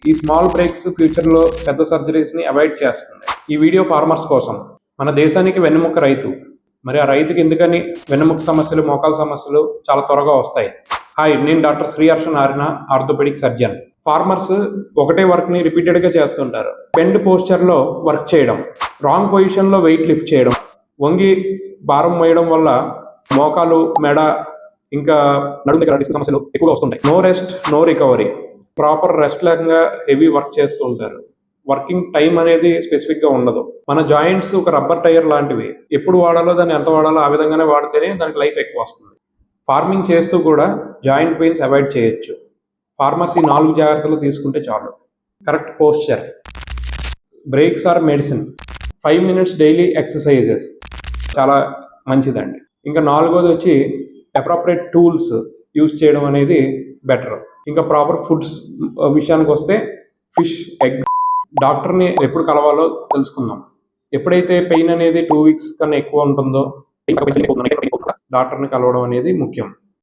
ఈ small breaks ఫ్యూచర్లో పెద్ద సర్జరీస్ని అవాయిడ్ చేస్తుంది. ఈ వీడియో ఫార్మర్స్ కోసం. మన దేశానికి వెన్నెముక రైతు. మరి ఆ రైతుకి ఎందుకని వెన్నెముక సమస్యలు, మోకాల సమస్యలు చాలా త్వరగా వస్తాయి? హాయ్, నేను doctor Sriharsha Narayana, orthopaedic surgeon. Farmers ఒకటే వర్క్ని రిపీటెడ్గా చేస్తుంటారు. బెండ్ పోస్చర్లో వర్క్ చేయడం, రాంగ్ పొజిషన్లో వెయిట్ లిఫ్ట్ చేయడం, వంగి భారం మోయడం వల్ల మోకాలు, మెడ, ఇంకా నడుము దగ్గర డిస్క్ సమస్యలు ఎక్కువగా వస్తుంటాయి. No rest, no recovery. Proper rest లేకుండా హెవీ వర్క్ చేస్తూ ఉంటారు. వర్కింగ్ టైం అనేది స్పెసిఫిక్గా ఉండదు. మన జాయింట్స్ ఒక రబ్బర్ టైర్ లాంటివి. ఎప్పుడు వాడాలో, దాన్ని ఎంత వాడాలో ఆ విధంగానే వాడితేనే దానికి లైఫ్ ఎక్కువ వస్తుంది. ఫార్మింగ్ చేస్తూ కూడా జాయింట్ పెయిన్స్ అవాయిడ్ చేయొచ్చు. ఫార్మర్స్ ఈ 4 జాగ్రత్తలు తీసుకుంటే చాలు. Correct posture, breaks or medicine, 5 minutes daily exercises చాలా మంచిదండి. ఇంకా 4వది వచ్చి అప్రాప్రియేట్ టూల్స్ యూజ్ చేయడం అనేది బెటర్. ఇంకా ప్రాపర్ ఫుడ్స్ విషయానికి వస్తే ఫిష్, ఎగ్. డాక్టర్ని ఎప్పుడు కలవాలో తెలుసుకుందాం. ఎప్పుడైతే పెయిన్ అనేది 2 weeks కన్నా ఎక్కువ ఉంటుందో డాక్టర్ని కలవడం అనేది ముఖ్యం.